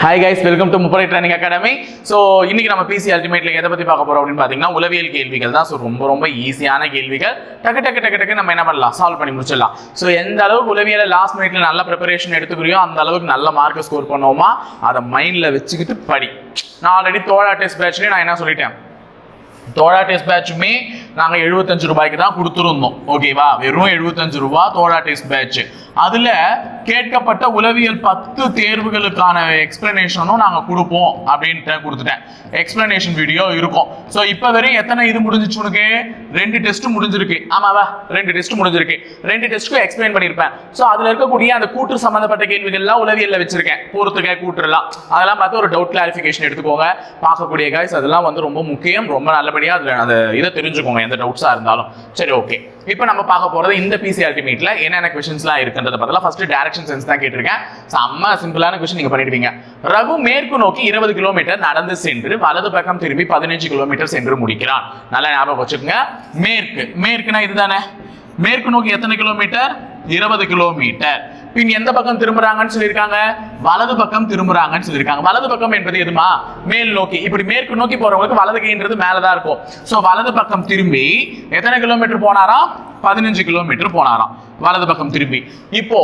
Hi guys, welcome to முப்படை training academy. So இன்னைக்கு நம்ம பிசி அல்டிமேட்ல எதை பற்றி பார்க்க போறோம் அப்படின்னு பார்த்தீங்கன்னா உளவியல் கேள்விகள் தான். ஸோ ரொம்ப ஈஸியான கேள்விகள். டக்கு நம்ம என்ன பண்ணலாம், சால்வ் பண்ணி முடிச்சிடலாம். ஸோ எந்த அளவுக்கு உளவியல லாஸ்ட் மினிட்ல நல்ல ப்ரிப்பரேஷன் எடுத்துக்கிறியோ அந்த அளவுக்கு நல்ல மார்க் ஸ்கோர் பண்ணுவோமா, அதை மைண்ட்ல வச்சுக்கிட்டு படி. நான் ஆல்ரெடி தோழா டெஸ்ட் பேட்ச்லேயே நான் என்ன சொல்லிட்டேன், தோழா டெஸ்ட் பேட்சுமே நாங்கள் 75 ரூபாய்க்கு தான் கொடுத்துருந்தோம். ஓகேவா, வெறும் 75 ரூபா தோழா டெஸ்ட் பேட்ச். அதில் கேட்கப்பட்ட உளவியல் 10 தேர்வுகளுக்கான எக்ஸ்பிளனேஷனும் நாங்கள் கொடுப்போம் அப்படின்ட்டு கொடுத்துட்டேன். எக்ஸ்பிளனேஷன் வீடியோ இருக்கும். ஸோ இப்போ வரையும் எத்தனை இது முடிஞ்சிச்சு உனக்கு? 2 டெஸ்ட் முடிஞ்சிருக்கு. ஆமாவா, 2 டெஸ்ட் முடிஞ்சிருக்கு. 2 டெஸ்ட்டுக்கும் எக்ஸ்பிளைன் பண்ணியிருப்பேன். ஸோ அதில் இருக்கக்கூடிய அந்த கூற்று சம்மந்தப்பட்ட கேள்விகள்லாம் உளவியலில் வச்சிருக்கேன். பொறுத்துக்க கூற்றுலாம் அதெல்லாம் பார்த்து ஒரு டவுட் கிளாரிஃபிகேஷன் எடுத்துக்கோங்க. பார்க்கக்கூடிய கைஸ் அதெல்லாம் வந்து ரொம்ப முக்கியம். ரொம்ப நல்லபடியாக அதில் அந்த இதை தெரிஞ்சுக்கோங்க, எந்த டவுட்ஸாக இருந்தாலும். சரி, ஓகே. இப்போ நம்ம பார்க்க போகிறது இந்த பிசி அல்டிமேட்ல என்னென்ன கொஸ்டின்ஸ்லாம் இருக்குன்றத பார்த்தலாம். ஃபர்ஸ்ட் டைரக்ஷன் சென்ஸ் தான் கேட்டிருக்கேன். செம்ம சிம்பிளான கொஸ்டின் நீங்க பண்ணிடுவீங்க. ரகு மேற்கு நோக்கி 20 கிலோமீட்டர் நடந்து சென்று வலது பக்கம் திரும்பி 15 கிலோமீட்டர் சென்று முடிக்கிறான். நல்லா ஞாபகம் வச்சுக்கோங்க. மேற்குனா இதுதானே. மேற்கு நோக்கி எத்தனை கிலோமீட்டர்? 20 கிலோமீட்டர். பின் எந்த பக்கம் திரும்புறாங்கன்னு சொல்லியிருக்காங்க? வலது பக்கம் திரும்புறாங்கன்னு சொல்லியிருக்காங்க. வலது பக்கம் என்பது எதுமா? மேல் நோக்கி. இப்படி மேற்கு நோக்கி போறவங்களுக்கு வலது கைன்றது மேலதான் இருக்கும். சோ வலது பக்கம் திரும்பி எத்தனை கிலோமீட்டர் போனாராம்? 15 கிலோமீட்டர் போனாராம் வலது பக்கம் திரும்பி. இப்போ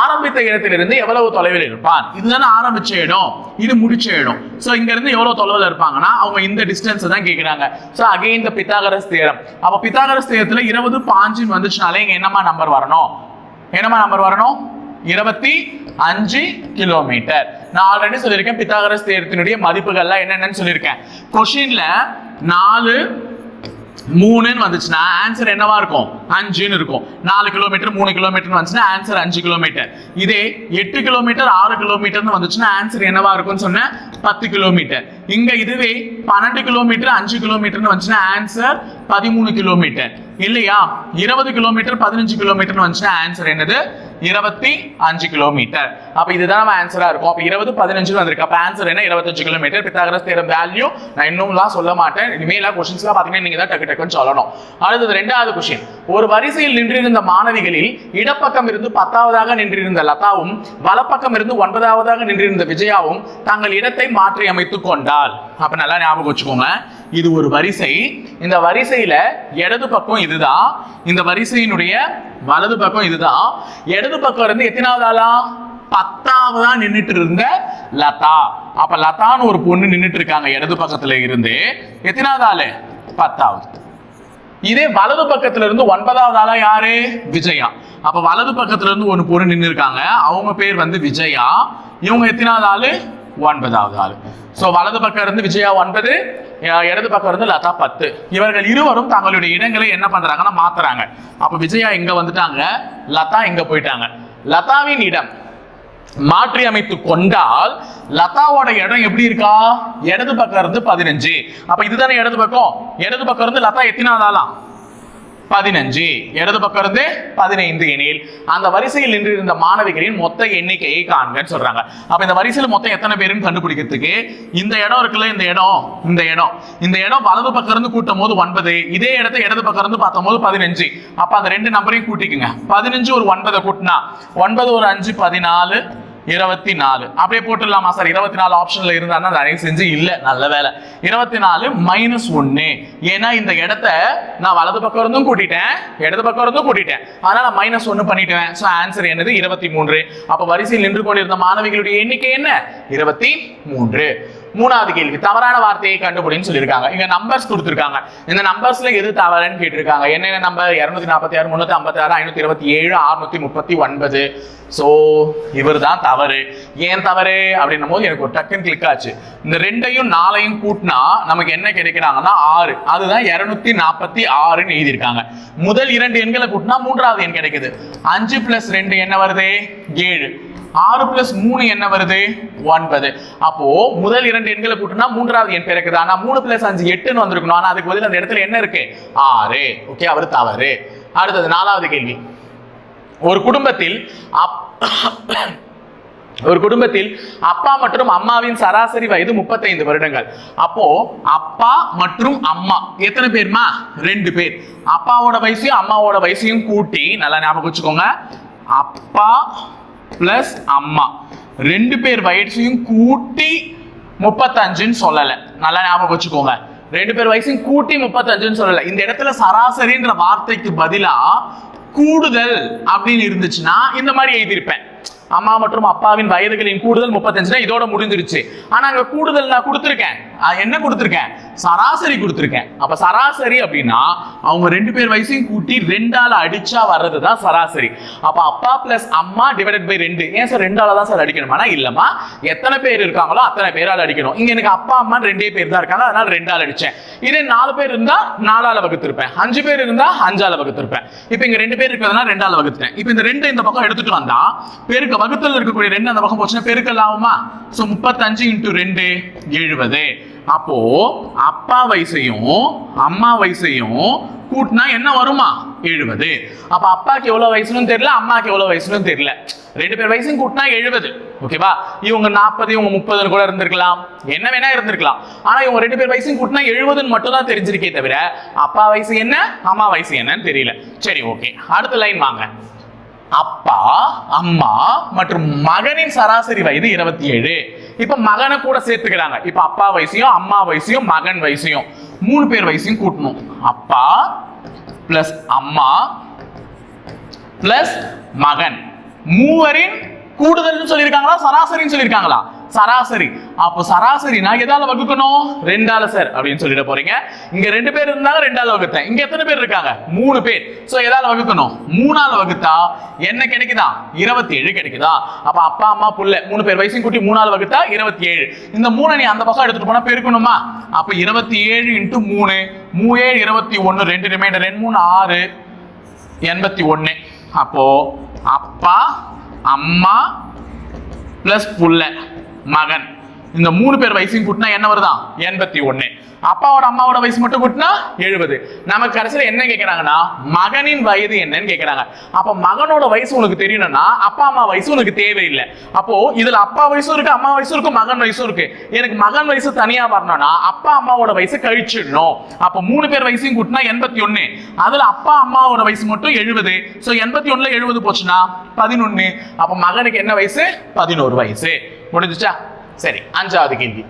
ஆரம்பித்த இடத்திலிருந்து எவ்வளவு தொலைவில் இருப்பான்? இதுதானே ஆரம்பிச்ச இடம், இது முடிச்ச இடம். சோ இங்க இருந்து எவ்வளவு தொலைவில் இருப்பாங்கன்னா அவங்க இந்த டிஸ்டன்ஸ் தான் கேட்கிறாங்க. சோ அகைன் தி பித்தாகரஸ் தியரம். அப்ப பித்தாகரஸ் தியரத்துல 20 5 வந்துச்சுனாலே இங்க என்னமா நம்பர் வரணும்? 25 கிலோமீட்டர். நான் ஆல்ரெடி சொல்லியிருக்கேன் பித்தாகரஸ் தியரத்தினுடைய மதிப்புகள்லாம் என்னென்னு சொல்லியிருக்கேன். கொஸ்டின்ல 4 3 வந்துச்சுன்னா ஆன்சர் என்னவா இருக்கும்? 5 இருக்கும். 4 கிலோமீட்டர் 3 கிலோமீட்டர் வந்துச்சுன்னா ஆன்சர் 5 கிலோமீட்டர். இதே 8 கிலோமீட்டர் 6 கிலோமீட்டர் வந்துச்சுன்னா ஆன்சர் என்னவா இருக்கும்னு சொன்ன 10 கிலோமீட்டர். இங்க இதுவே 12 கிலோமீட்டர் 5 கிலோமீட்டர் வந்துச்சுன்னா ஆன்சர் 13 கிலோமீட்டர். இல்லையா, 20 கிலோமீட்டர் 15 கிலோமீட்டர் வந்துச்சுன்னா ஆன்சர் என்னது? 25 கிலோமீட்டர். அப்ப இதுதான் நம்ம ஆன்சரா இருக்கும். அப்ப 20 15 வந்திருக்கு. அப்ப ஆன்சர் என்ன? 25 கிலோமீட்டர். பித்தாகரஸ் தியரம் வேல்யூ நான் இன்னும்லாம் சொல்ல மாட்டேன். இனிமேல் கொஸ்டின்ஸ்லாம் பாத்தீங்கன்னா நீங்க தான் டக்குன்னு சொல்லணும். அடுத்தது 2வது கொஸ்டின். ஒரு வரிசையில் நின்றிருந்த மாணவிகளில் இடப்பக்கம் இருந்து 10வதாக நின்றிருந்த லதாவும் வலப்பக்கம் இருந்து 9வதாக நின்றிருந்த விஜயாவும் தங்கள் இடத்தை மாற்றி அமைத்துக் கொண்டால். அப்ப நல்லா ஞாபகம் வச்சுக்கோங்க, இது ஒரு வரிசை. இந்த வரிசையில இடது பக்கம் இதுதான், இந்த வரிசையினுடைய வலது பக்கம் இதுதான். இடது பக்கம் இருந்து எத்தனாவது ஆளா? 10வதா நின்றுட்டு இருந்த லதா. அப்ப லதான்னு ஒரு பொண்ணு நின்றுட்டு இருக்காங்க இடது பக்கத்துல இருந்து. எத்தனாவது ஆளு? 10வது. இதே வலது பக்கத்துல இருந்து 9வது ஆளா யாரு? விஜயா. அப்ப வலது பக்கத்துல இருந்து ஒரு பொண்ணு நின்று இருக்காங்க, அவங்க பேர் வந்து விஜயா. இவங்க எத்தனாவது ஆளு? 9வது ஆளு. சோ வலது பக்கம் இருந்து விஜயா 9, இடது பக்கம் இருந்து லதா 10. இவர்கள் இருவரும் தங்களுடைய இடங்களை என்ன பண்றாங்கன்னா மாத்துறாங்க. அப்ப விஜயா இங்க வந்துட்டாங்க, லதா இங்க போயிட்டாங்க. லதாவின் இடம் மாற்றி அமைத்து கொண்டால் லதாவோட இடம் எப்படி இருக்கா? இடது பக்கம் இருந்து 15. அப்ப இதுதானே இடது பக்கம். இடது பக்கம் இருந்து லதா எத்தனாவது ஆளா? 15. இடது பக்கம் இருந்து 15 எனில் அந்த வரிசையில் நின்று இருந்த மாணவிகளின் மொத்த எண்ணிக்கையை காண்கன்னு சொல்றாங்க. அப்ப இந்த வரிசையில் மொத்தம் எத்தனை பேருன்னு கண்டுபிடிக்கிறதுக்கு இந்த இடம் இருக்குல்ல, இந்த இடம் வலது பக்கம் இருந்து கூட்டும் போது 9, இதே இடத்தை இடது பக்கம் இருந்து பார்த்தும் போது 15. அப்ப அந்த 2 நம்பரையும் கூட்டிக்குங்க. 15 ஒரு 9 கூட்டினா 9 ஒரு 5 14 24. அப்படியே போட்டுடலாமா சார்? 24 ஆப்ஷன்ல இருந்தா தயவு செஞ்சு இல்ல, நல்ல வேலை. 24 -1. ஏன்னா இந்த இடத்த நான் வலது பக்கம் இருந்தும் கூட்டிட்டேன், இடது பக்கம் இருந்தும் கூட்டிட்டேன், அதனால -1 பண்ணிட்டேன். சோ ஆன்சர் என்னது? 23. அப்ப வரிசையில் நின்று கொண்டிருந்த மாணவிகளுடைய எண்ணிக்கை என்ன? 23. 3வது கேள்வி. தவறான வார்த்தையை கண்டுபிடின்னு சொல்லியிருக்காங்க. இங்க நம்பர்ஸ் கொடுத்திருக்காங்க. இந்த நம்பர்ஸ்ல எது தவறுன்னு கேட்டிருக்காங்க. என்னென்ன நம்பர்? 246 356 527 639. சோ இவர் தான் தவறு. ஏன் தவறு அப்படின்னும் போது எனக்கு ஒரு டக்குன்னு கிளிக் ஆச்சு. இந்த 2யும் 4யும் கூட்டினா நமக்கு என்ன கிடைக்கிறாங்கன்னா 6. அதுதான் 246 எழுதியிருக்காங்க. முதல் 2 எண்களை கூட்டினா 3வது எண் கிடைக்குது. 5 + 2 என்ன வருது? 7. 6 + 3 என்ன வருது? 9. அப்போ முதல் 2 எண்களை கூட்டினா 3வது எண் பிறக்குது. ஆனா 3 + 5 8ன்னு வந்திருக்கணும். ஆனா அதுக்கு பதில் அந்த இடத்துல என்ன இருக்கு? 6. ஓகே, அவர் தவறு. அடுத்தது 4வது கேள்வி. ஒரு குடும்பத்தில் அப்பா மற்றும் அம்மாவின் சராசரி வயது 35 வருடங்கள். அப்போ அப்பா மற்றும் அம்மா எத்தனை பேர்மா? 2 பேர். அப்பாவோட வயசையும் அம்மாவோட வயசையும் கூட்டி நல்லா ஞாபகம் வச்சுக்கோங்க. அப்பா பிளஸ் அம்மா ரெண்டு பேர் வயசையும் கூட்டி 35ன்னு சொல்லல. நல்லா ஞாபகம் வச்சுக்கோங்க. ரெண்டு பேர் வயசையும் கூட்டி 35ன்னு சொல்லல. இந்த இடத்துல சராசரின்ற வார்த்தைக்கு பதிலா கூடுதல் அப்படின்னு இருந்துச்சுன்னா இந்த மாதிரி எழுதியிருப்பேன். அம்மா மற்றும் அப்பாவின் வயதுகளின் கூடுதல் 35 இதோட முடிஞ்சிருச்சு. ஆனா அங்க கூடுதல் நான் கொடுத்திருக்கேன். என்ன கொடுத்திருக்கேன்? சராசரி கொடுத்திருக்கேன். அப்ப சராசரி அப்படின்னா அவங்க ரெண்டு பேர் வயசையும் கூட்டி 2ஆல அடிச்சா வர்றதுதான் சராசரி. அப்ப அப்பா பிளஸ் அம்மா டிவைடட் பை 2. ஏன் சார் 2ஆல தான் சார் அடிக்கணுமா? இல்லம்மா, எத்தனை பேர் இருக்காங்களோ அத்தனை பேரால அடிக்கணும். இங்க எனக்கு அப்பா அம்மா 2 பேர் தான் இருக்காங்க, அதனால 2ஆல அடிச்சேன். இதே 4 பேர் இருந்தா 4ஆல வகுத்திருப்பேன், 5 பேர் இருந்தா 5ஆல வகுத்திருப்பேன். இப்ப இங்க 2 பேர் இருக்கிறதுனால 2ஆல வகுத்துட்டேன். இப்ப இந்த 2 இந்த பக்கம் எடுத்துட்டு வந்தா பெருக்க வகுத்தல் இருக்கக்கூடிய 2 அந்த பக்கம் போச்சுன்னா பெருக்கல் ஆகுமா? சோ 35 × 2 70. அப்போ அப்பா வயசையும் அம்மா வயசையும் கூட்டினா என்ன வருமா? 70. அப்ப அப்பாக்கு எவ்வளவு வயசுன்னு தெரியல, அம்மாக்கு எவ்வளவு வயசுன்னு தெரியல. ரெண்டு பேர் வயசும் கூட்டினா 70. ஓகேவா? இவங்க 40 இவங்க 30 கூட இருந்திருக்கலாம், என்ன வேணா இருந்திருக்கலாம். ஆனா இவங்க ரெண்டு பேர் வயசும் கூட்டினா 70 மட்டும் தான் தெரிஞ்சிருக்கே தவிர அப்பா வயசு என்ன அம்மா வயசு என்னன்னு தெரியல. சரி, ஓகே. அடுத்த லைன் வாங்க. அப்பா அம்மா மற்றும் மகனின் சராசரி வயது 27. இப்ப மகனை கூட சேர்த்துக்கிறாங்க. இப்ப அப்பா வயசையும் அம்மா வயசையும் மகன் வயசையும் 3 பேர் வயசையும் கூட்டணும். அப்பா பிளஸ் அம்மா பிளஸ் மகன் மூவரின் கூடுதல் சொல்லியிருக்காங்களா சராசரின்னு சொல்லியிருக்காங்களா? சராசரி. அப்போ சராசரினா எதால வகுக்கணும்? 2ஆல சார் அப்படின்னு சொல்லிட போறீங்க. இங்க 2 பேர் இருந்தாங்க, 2ஆல வகுத்தேன். இங்க எத்தனை பேர் இருக்காங்க? 3 பேர். சோ எதால வகுக்கணும்? 3ஆல வகுத்தா என்ன கிடைக்குதா? 27 கிடைக்குதா? அப்ப அப்பா அம்மா புள்ள 3 பேர் வயசையும் கூட்டி 3ஆல வகுத்தா 27. இந்த 3 நீ அந்த பக்கம் எடுத்துட்டு போனா பெருக்கணுமா? அப்ப 27 × 3 3 21 2 ரிமைண்டர் 2 3 6 81. அப்போ அப்பா அம்மா பிளஸ் புள்ள மகன் இந்த 3 பேர் வயசையும் கூட்டினா என்ன வருதா? 81. அப்பாவோட அம்மாவோட வயசு மட்டும் கூட்டினா 70. நமக்கு கடைசியில் என்ன கேட்கறாங்கன்னா மகனின் வயது என்னன்னு கேட்கறாங்க. அப்ப மகனோட வயசு உனக்கு தெரியணும்னா அப்பா அம்மா வயசு உனக்கு தேவையில்லை. அப்போ இதுல அப்பா வயசும் இருக்கு, அம்மா வயசும் இருக்கு, மகன் வயசும் இருக்கு. எனக்கு மகன் வயசு தனியா வரணும்னா அப்பா அம்மாவோட வயசு கழிச்சிடணும். அப்ப 3 பேர் வயசையும் கூட்டினா 81. அதுல அப்பா அம்மாவோட வயசு மட்டும் 70. சோ 81ல 70 போச்சுன்னா 11. அப்ப மகனுக்கு என்ன வயசு? 11 வயசு. முடிஞ்சுச்சா? சரி, 5வது கேள்வி.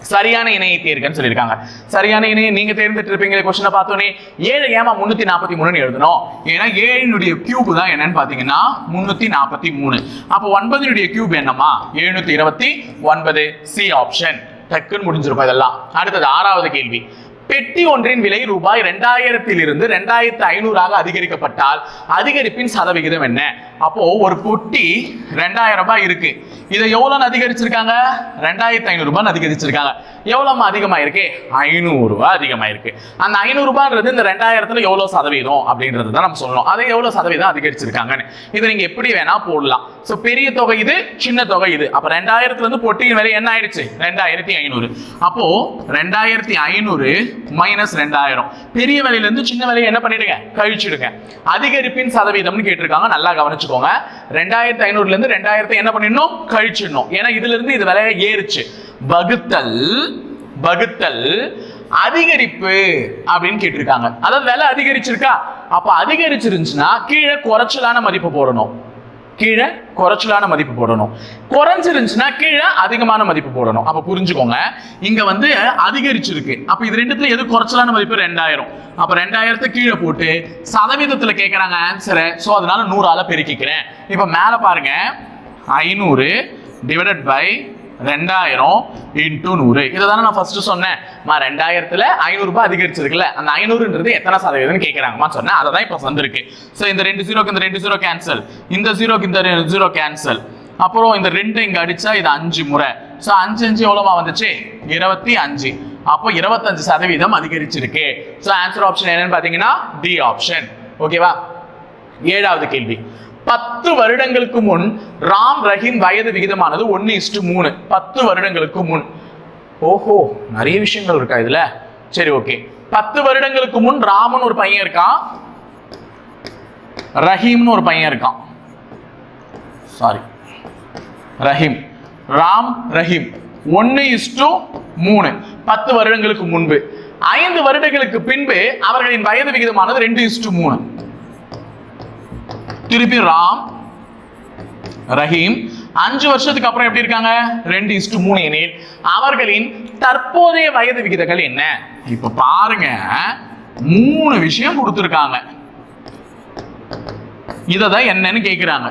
சரியான இணையை தேர்கன்னு சொல்லியிருக்காங்க. சரியான இணையை நீங்க தேர்ந்தெடுத்து இருப்பீங்க. கொஸ்டினை பார்த்தோன்னே 7 ஏமா 343 எழுதணும்? ஏன்னா 7னுடைய கியூப் தான் என்னன்னு பாத்தீங்கன்னா 343. அப்போ 9னுடைய கியூப் என்னமா? 729. C option. டக்குன்னு முடிஞ்சிருக்கும் இதெல்லாம். அடுத்தது 6வது கேள்வி. பெட்டி ஒன்றின் விலை ரூபாய் 2000 2500 அதிகரிக்கப்பட்டால் அதிகரிப்பின் சதவிகிதம் என்ன? அப்போ ஒரு பொட்டி 2000 ரூபாய் இருக்கு. இதை எவ்வளவு அதிகரிச்சிருக்காங்க? 2500 ரூபாய் அதிகரிச்சிருக்காங்க. எவ்வளவு அதிகமா இருக்கு? 500 ரூபாய் அதிகமா இருக்கு. அந்த 500 ரூபாய்ன்றது இந்த 2000த்துல எவ்வளவு சதவீதம் அப்படின்றது தான் நம்ம சொல்லணும். அதை எவ்வளவு சதவீதம் அதிகரிச்சிருக்காங்கன்னு இதை நீங்க எப்படி வேணா போடலாம். சோ பெரிய தொகை இது, சின்ன தொகை இது. அப்ப 2000ல இருந்து பொட்டியின் விலை என்ன ஆயிடுச்சு? 2500. அப்போ 2500 மைனஸ் 2000. பெரிய விலையில இருந்து சின்ன விலையை என்ன பண்ணிடுங்க? கழிச்சிடுங்க. அதிகரிப்பின் சதவீதம்னு கேட்டிருக்காங்க. நல்லா கவனிச்சுக்கோங்க. 2500ல இருந்து 2000 என்ன பண்ணிடணும்? கழிச்சிடணும். ஏன்னா இதுல இருந்து இது விலையை ஏறிச்சு. வகுத்தல் அதிகரிப்பு அப்படின்னு கேட்டிருக்காங்க. அதாவது விலை அதிகரிச்சிருக்கா? அப்ப அதிகரிச்சிருந்துச்சுன்னா கீழே குறைச்சலான மதிப்பு போடணும். கீழே குறைச்சலான மதிப்பு போடணும். குறைஞ்சிருந்துச்சுன்னா கீழே அதிகமான மதிப்பு போடணும். அப்ப புரிஞ்சுக்கோங்க, இங்க வந்து அதிகரிச்சிருக்கு. அப்ப இது ரெண்டுத்துல எது குறைச்சலான மதிப்பு? 2000. அப்ப 2000 கீழே போட்டு சதவீதத்துல கேட்கறாங்க ஆன்சரை. சோ அதனால 100ஆல பெருக்கிக்கிறேன். இப்ப மேல பாருங்க, 500 டிவைடட் பை 2000 இன்டூ 100. இதை தானே நான் ஃபர்ஸ்ட் சொன்னேன். 2000ல 500 ரூபாய் அதிகரிச்சிருக்குல்ல, அந்த 500ன்றது எத்தனை சதவீதம் கேட்கறாங்கம்மா சொன்னேன். அதை தான் இப்போ வந்திருக்கு. ஸோ இந்த 2 0க்கு இந்த 2 0 கேன்சல், இந்த 0க்கு இந்த 0 கேன்சல். அப்புறம் இந்த 2 இங்க அடிச்சா இது 5 முறை. ஸோ 5 5 எவ்வளவா வந்துச்சு? 25. அப்போ 25% அதிகரிச்சிருக்கு. ஸோ ஆன்சர் ஆப்ஷன் என்னன்னு பாத்தீங்கன்னா டி ஆப்ஷன். ஓகேவா? 7வது கேள்வி. 10 வருடங்களுக்கு முன் ராம் ரஹீம் வயது விகிதமானது 1:3. 10 வருடங்களுக்கு முன். ஓஹோ, நிறைய விஷயங்கள் இருக்கா இதுல. சரி, ஓகே. 10 வருடங்களுக்கு முன் ராமன் ஒரு பையன் இருக்கான், ரஹீம்னு ஒரு பையன் இருக்கான். சாரி, ரஹீம். ராம் ரஹீம் 1:3. 10 வருடங்களுக்கு முன்பு. 5 வருடங்களுக்கு பின்பு அவர்களின் வயது விகிதமானது 2:3. திருப்பி ராம் ரஹீம் 5 வருஷத்துக்கு அப்புறம் எப்படி இருக்காங்க 2:3 எனில் அவர்களின் தற்போதைய வயது விகிதங்கள் என்ன? இப்ப பாருங்க 3 விஷயம் கொடுத்திருக்காங்க. இததான் என்னன்னு கேக்குறாங்க.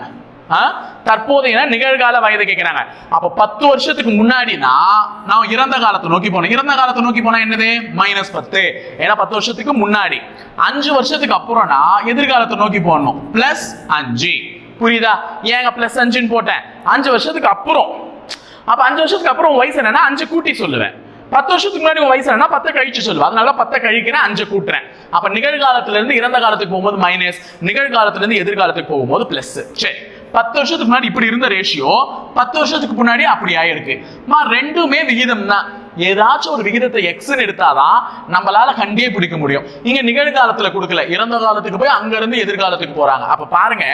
தற்போதைய நிகழ்கால வயது கேட்கிறாங்க. அப்ப 10 வருஷத்துக்கு முன்னாடினா நான் இறந்த காலத்தை நோக்கி போனேன். இறந்த காலத்தை நோக்கி போனா என்னது -10. ஏன்னா 10 வருஷத்துக்கு முன்னாடி. 5 வருஷத்துக்கு அப்புறம்னா எதிர்காலத்தை நோக்கி போகணும் +5. புரியுதா? ஏங்க +5ன்னு போட்டேன்? 5 வருஷத்துக்கு அப்புறம். அப்ப 5 வருஷத்துக்கு அப்புறம் வயசு என்னன்னா 5 கூட்டி சொல்லுவேன். 10 வருஷத்துக்கு முன்னாடி வயசு என்னன்னா 10 கழிச்சு சொல்லுவேன். அதனால 10 கழிக்கிறேன், 5 கூட்டுறேன். அப்ப நிகழ்காலத்துல இருந்து இறந்த காலத்துக்கு போகும்போது மைனஸ், நிகழ்காலத்துல இருந்து எதிர்காலத்துக்கு போகும்போது பிளஸ். சரி, 10 வருஷத்துக்கு முன்னாடி இப்படி இருந்த ரேஷியோ 10 வருஷத்துக்கு முன்னாடி அப்படி ஆயிருக்கு. ரெண்டுமே விகிதம் தான். ஏதாச்சும் ஒரு விகிதத்தை எக்ஸ்ன்னு எடுத்தாதான் நம்மளால கண்டே பிடிக்க முடியும். இங்க நிகழ்காலத்துல கொடுக்கல, இறந்த காலத்துக்கு போய் அங்க இருந்து எதிர்காலத்துக்கு போறாங்க. அப்ப பாருங்க,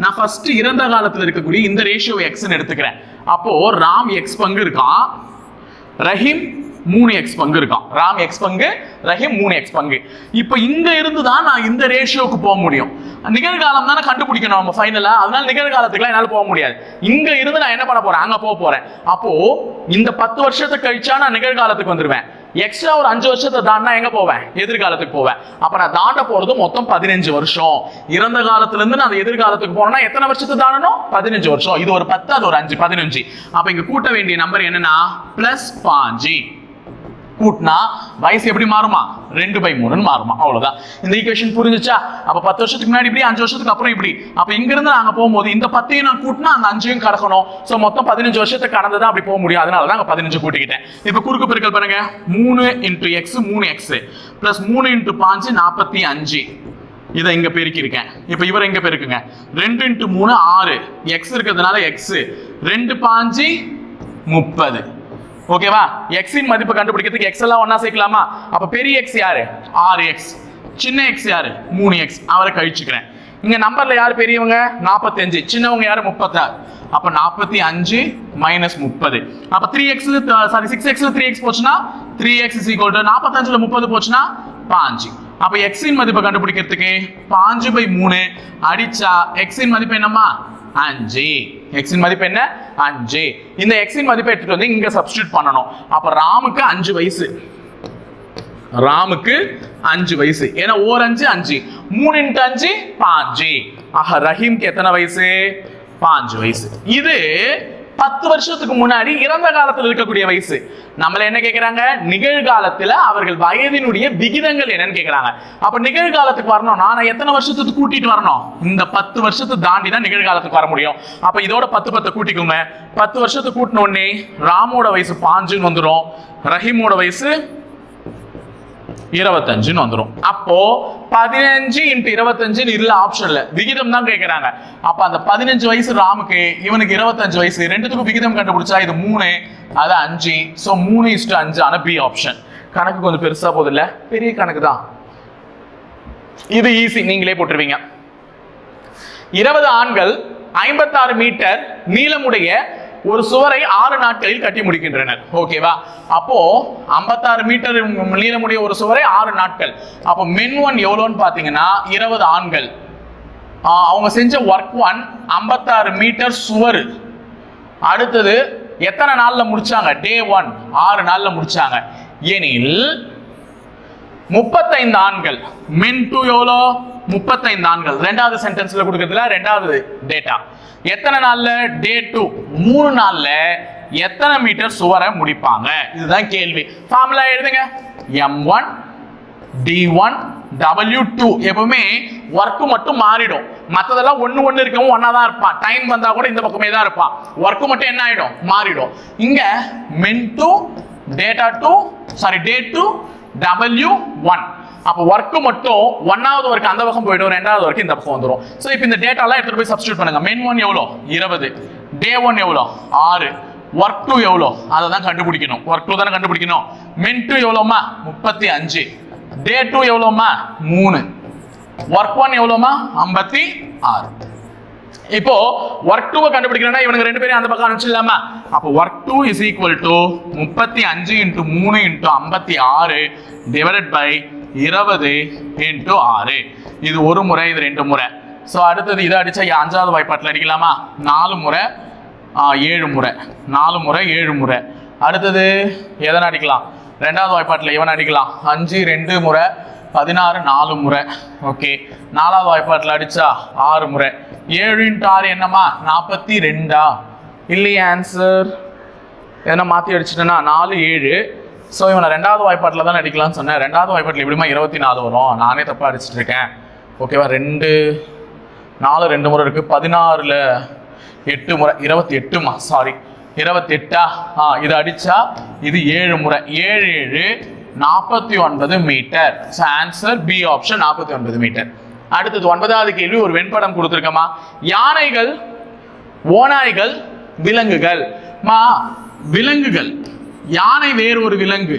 நான் ஃபர்ஸ்ட் இறந்த காலத்துல இருக்கக்கூடிய இந்த ரேஷியோ எக்ஸ்ன்னு எடுத்துக்கிறேன். அப்போ ராம் எக்ஸ் பங்கு இருக்கான், ரஹீம் 3x பங்கு இருக்கான். ராம் x பங்கு, ரஹீம் 3x பங்கு. இப்போ இங்க இருந்து தான் நான் இந்த ரேஷியோக்கு போக முடியும். நிகழ்காலம் தானே கண்டுபிடிக்கணும் நம்ம ஃபைனலா. அதனால நிகழ்காலத்துக்குலாம் என்னால போக முடியாது. இங்க இருந்து நான் என்ன பண்ண போறேன், அங்க போக போறேன். அப்போ இந்த 10 வருஷத்தை கழிச்சா நான் நிகழ்காலத்துக்கு வந்துருவேன். எக்ஸ்ட்ரா ஒரு 5 வருஷத்தை தாண்டா எங்க போவேன், எதிர்காலத்துக்கு போவேன். அப்ப நான் தாண்ட போறது மொத்தம் 15 வருஷம். இறந்த காலத்துல இருந்து நான் எதிர்காலத்துக்கு போனேன்னா எத்தனை வருஷத்தை தாண்டணும், 15 வருஷம். இது ஒரு 10, அது ஒரு 5, 15. அப்ப இங்க கூட்ட வேண்டிய நம்பர் என்னன்னா +5. கூட்டினா வயசு எப்படி மாறுமா, 2/3 மாறுமா. அவ்வளவுதான். இந்த ஈக்குவேஷன் புரிஞ்சுச்சா? அப்ப 10 வருஷத்துக்கு முன்னாடி இப்படி, 5 வருஷத்துக்கு அப்புறம் இப்படி. அப்ப இங்க இருந்து நாங்க போகும்போது இந்த 10ஐயும் நான் கூட்டினா அந்த 5ஐயும் கடக்கணும். சோ மொத்தம் 15 வருஷத்தை கடந்துதான் அப்படி போக முடியும். அதனாலதான் 15 கூட்டிக்கிட்டேன். இப்ப குறுக்கு பெருக்கல் பண்ணுங்க. 3 × x 3x + 3 × 5 45. இதை இங்க பெருக்கிருக்கேன். இப்ப இவரை இங்க பெருக்குங்க. 2 × 3 6. x இருக்கிறதுனால x 2 5 30. ஓகேவா? x இன் மதிப்பு கண்டுபிடிக்கிறதுக்கு x எல்லாம் ஒண்ணா சேர்க்கலாமா? அப்ப பெரிய x யாரு, 6x. சின்ன x யாரு, 3x. அவரை கழிச்சுக்கிறேன். இங்க நம்பர்ல யாரு பெரியவங்க, 45. சின்னவங்க யாரு, 36. அப்ப 45 - 30. அப்ப 6x ல 3x போச்சுன்னா 3x = 45ல 30 போச்சுன்னா 5. அப்ப x இன் மதிப்பை கண்டுபிடிக்கிறதுக்கு 5/3 அடிச்சா x இன் மதிப்பு என்னமா, 5. x இன் மதிப்பு என்ன, 5. இந்த x இன் மதிப்பை எடுத்துட்டு வந்து இங்க சப்ஸ்டிட்யூட் பண்ணணும். அப்ப ராமுக்கு 5 வயசு. ராமுக்கு 5 வயசு. ஏன்னா 1 5 5, 3 × 5 5. ஆக ரஹீம்க்கு எத்தனை வயசு, 5 வயசு. இது 10 வருஷத்துக்கு முன்னாடி இறந்த காலத்தில் இருக்கக்கூடிய வயசு. நம்மள என்ன கேக்குறாங்க, நிகழ்காலத்துல அவர்கள் வயதினுடைய விகிதங்கள் என்னன்னு கேக்குறாங்க. அப்ப நிகழ்காலத்துக்கு வரணும், நான் எத்தனை வருஷத்துக்கு கூட்டிட்டு வரணும், இந்த 10 வருஷத்தை தாண்டி தான் நிகழ்காலத்துக்கு வர முடியும். அப்ப இதோட 10 கூட்டிக்கோங்க. 10 வருஷத்துக்கு கூட்டின உடனே ராமோட வயசு 5ன்னு வந்துடும், ரஹீமோட வயசு 25ன்னு வந்துடும். அப்போ 15 × 25 இல்ல, ஆப்ஷன்ல விகிதம் தான் கேக்குறாங்க. அப்ப அந்த 15 வயசு ராமுக்கு, இவனுக்கு 25 வயசு. ரெண்டுத்துக்கும் விகிதம் கண்டுபிடிச்சா இது 3, அது 5. சோ 3:5 ஆன பி ஆப்ஷன். கணக்கு கொஞ்சம் பெருசா போகுது இல்ல, பெரிய கணக்கு தான் இது. ஈஸி, நீங்களே போட்டுருவீங்க. 20 ஆண்கள் 56 மீட்டர் நீளமுடைய ஒரு சுவரை 6 நாட்களில் கட்டி முடிக்கின்றனர். ஓகேவா? அப்போ 56 மீட்டர் நீளமுடைய ஒரு சுவரை 6 நாட்கள். அப்போ men 1 எவ்வளோன்னு பாத்தீங்கன்னா 20 ஆண்கள். அவங்க செஞ்ச ஒர்க் 1 56 மீட்டர் சுவர். அடுத்தது எத்தனை நாள்ல முடிச்சாங்க, டே 1 6 நாள்ல முடிச்சாங்க. எனில் 35 ஆண்கள். men 2 எவ்வளோ, 35 ஆண்கள். ரெண்டாவது சென்டென்ஸ்ல கொடுக்கிறதுல ரெண்டாவது டேட்டா. எத்தனை நாள்ல, டே 2 3 நாள்ல எத்தனை மீட்டர் சுவரை முடிப்பாங்க, இதுதான் கேள்வி. ஃபார்முலா எழுதுங்க. m1 d1 w2. எப்பவுமே ஒர்க் மட்டும் மாறிடும், மத்ததெல்லாம் ஒண்ணு இருக்கவும் ஒன்னா தான் இருப்பான். டைம் வந்தா கூட இந்த பக்கமே தான் இருப்பான். ஒர்க் மட்டும் என்ன ஆயிடும், மாறிடும். இங்க men 2 data 2 டே 2 w1. அப்ப ஒர்க் மட்டும் 1வது ஒர்க் அந்த பக்கம் போய்டும், 2வது ஒர்க் இந்த பக்கம் வந்துரும். சோ இப்போ இந்த டேட்டாலாம் எடுத்து போய் சப்ஸ்டிட்யூட் பண்ணுங்க. men 1 எவ்வளோ, 20. டே 1 எவ்வளோ, 6. ஒர்க் 2 எவ்வளோ, அதை தான் கண்டுபிடிக்கணும். ஒர்க் 2 தானே கண்டுபிடிக்கணும். men 2 எவ்வளோமா, 35. டே 2 எவ்வளோமா, 3. ஒர்க் 1 எவ்வளோமா, 56. இப்போ ஒர்க் 2 கண்டுபிடிக்கிறேன்னா இவனுக்கு ரெண்டு பேரும் அந்த பக்கம் அனுப்பிச்சிடலாமா? அப்போ work 2 is equal to 35 × 3 × 56 divided by 20 × 6. இது ஒரு முறை, இது 2 முறை. சோ அடுத்தது இதை அடிச்சா 5வது வாய்ப்பாட்டில் அடிக்கலாமா? 4 முறை 7 முறை, 4 முறை 7 முறை. அடுத்தது எதனை அடிக்கலாம்? ரெண்டாவது வாய்ப்பாட்டில் இவன் அடிக்கலாம். 5 2 முறை 16 4 முறை. ஓகே, நாலாவது வாய்ப்பாட்டில் அடிச்சா 6 முறை. 7 × 6 என்னம்மா 42. இல்லையா ஆன்சர்? எதனா மாற்றி அடிச்சிட்டேன்னா 4 7. ஸோ இவனை ரெண்டாவது வாய்ப்பாட்டில் தான் அடிக்கலாம்னு சொன்னேன். ரெண்டாவது வாய்ப்பாட்டில் எப்படிமா 24 வரும்? நானே தப்பாக அடிச்சுட்டு இருக்கேன். ஓகேவா? 4 2 முறை இருக்குது. 16ல் 8 முறை 28மா, சாரி 28. இது அடிச்சா இது 7 முறை. 7 7 49 மீட்டர். ஸோ ஆன்சர் பி ஆப்ஷன் 49 மீட்டர். அடுத்தது 9வது கேள்வி. ஒரு வெண்படம் கொடுத்துருக்கமா. யானைகள், ஓநாய்கள், விலங்குகள். விலங்குகள், யானை வேறு ஒரு விலங்கு,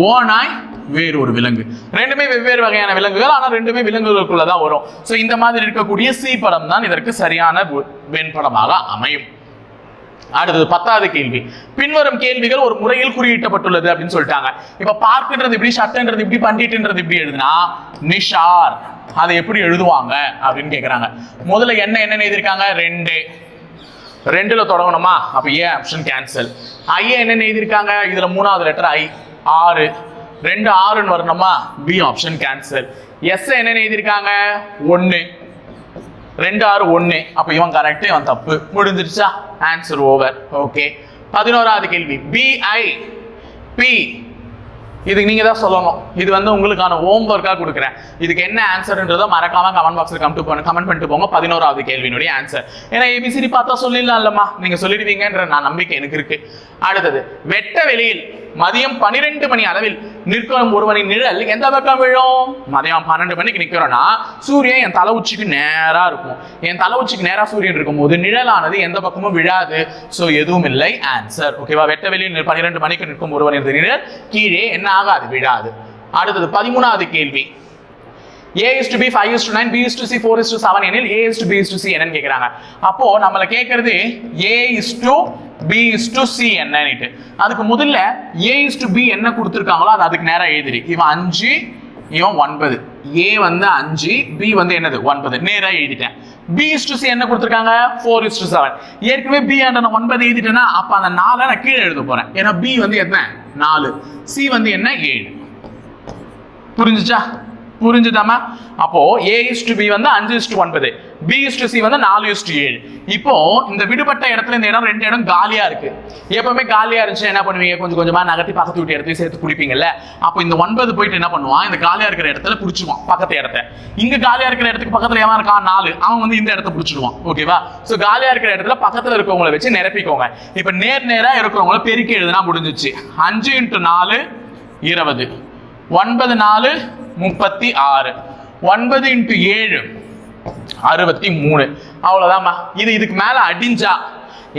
ஓநாய் வேறு ஒரு விலங்கு. ரெண்டுமே வெவ்வேறு வகையான விலங்குகள், ஆனால் ரெண்டுமே விலங்குகளுக்குள்ளதான் வரும். ஸோ இந்த மாதிரி இருக்கக்கூடிய சி படம் தான் இதற்கு சரியான வெண்படமாக அமையும். அடுத்தது 10வது கேள்வி. பின்வரும் கேள்விகள் ஒரு முறையில் குறியிட்டப்பட்டுள்ளது அப்படின்னு சொல்லிட்டாங்க. இப்ப பார்க்ன்றது இப்படி, ஷர்ட்ன்றது இப்படி, பண்டிட்ன்றது இப்படி எழுதுனா நிஷார் அதை எப்படி எழுதுவாங்க அப்படின்னு கேட்கறாங்க. முதல்ல என்ன எழுதியிருக்காங்க? 2ல தொடங்கணுமா? அப்ப ஏ ஆப்ஷன் கேன்சல். ஐயா என்ன எழுதியிருக்காங்க? இதுல 3வது லெட்டர் ஐ. 6 2 6ன்னு வரணுமா? B option cancel. எஸ் என்ன எழுதியிருக்காங்க? 1 2 6 1. அப்ப இவன் கரெக்ட், இவன் தப்பு. முடிஞ்சிருச்சா? Answer over. ஓகே. 11வது கேள்வி. BI P, இதுக்கு நீங்க தான் சொல்லணும். இது உங்களுக்கான ஹோம் ஒர்க்கா கொடுக்குறேன். இதுக்கு என்ன ஆன்சர்ன்றதை மறக்காம கமெண்ட் பாக்ஸ்ல கமெண்ட் பண்ணிட்டு போங்க. 11வது கேள்வியினுடைய ஆன்சர். ஏன்னா ஏபிசிடி பார்த்தா சொல்லிடலாம் இல்லம்மா, நீங்க சொல்லிடுவீங்கன்ற நான் நம்பிக்கை எனக்கு இருக்கு. அடுத்தது, வெட்ட வெளியில் மதியம் 12 மணி அளவில் நிற்கும் ஒருவனின் நிழல் எந்த பக்கம் விழும்? மதியம் 12 மணிக்கு நிற்கிறோம்னா சூரியன் என் தலை உச்சிக்கு நேரா இருக்கும். என் தலை உச்சிக்கு நேரா சூரியன் இருக்கும் போது நிழலானது எந்த பக்கமும் விழாது. ஸோ எதுவும் இல்லை, ஆன்சர். ஓகேவா? வெட்ட வெளியில் 12 மணிக்கு நிற்கும் ஒருவனின் நிழல் கீழே என்ன ஆகாது? விழாது. அடுத்தது 13வது கேள்வி. A:B 5:9 B:C 4:7 எனில் A:B:C என்னன்னு கேட்கிறாங்க. அப்போ நம்மளை கேட்கறது A:B:C என்னன்னு. அதுக்கு முதல்ல A:B என்ன கொடுத்துருக்காங்களோ அது அதுக்கு நேரம் எழுதிரு. இவன் 5 இவன் 9. A 5, B என்னது 9. நேரா எழுதிட்டேன். B:C என்ன கொடுத்துருக்காங்க? 4:7. ஏற்கனவே B நான் 9 எழுதிட்டேன்னா அப்ப அந்த 4 நான் கீழே எழுத போறேன். ஏன்னா B என்ன 4, C என்ன 7. புரிஞ்சுச்சா? புரிஞ்சுதாமா? அப்போ A:B 5:9, B:C 4:7. இப்போ இந்த விடுபட்ட இடத்துல இந்த இடம் 2 இடம் காலியா இருக்கு. எப்பவுமே காலியா இருந்துச்சு என்ன பண்ணுவீங்க? கொஞ்சம் கொஞ்சமா நகர்த்தி பக்கத்து வீட்டு இடத்தையும் சேர்த்து குடிப்பீங்கல்ல. அப்போ இந்த 9 போயிட்டு என்ன பண்ணுவான்? இந்த காலியா இருக்கிற இடத்துல புடிச்சுவான் பக்கத்து இடத்த. இங்க காலியா இருக்கிற இடத்துக்கு பக்கத்துல எவன் இருக்கான்? 4. அவன் இந்த இடத்த புடிச்சிடுவான். ஓகேவா? சோ காலியா இருக்கிற இடத்துல பக்கத்துல இருக்கவங்களை வச்சு நிரப்பிக்கோங்க. இப்ப நேரா இருக்கிறவங்கள பெருக்கி எழுதுனா முடிஞ்சிச்சு. 5 × 4 20, 9 4 36, 9 × 7 63. அவ்வளவுதான்மா. இதுக்கு மேல அடிஞ்சா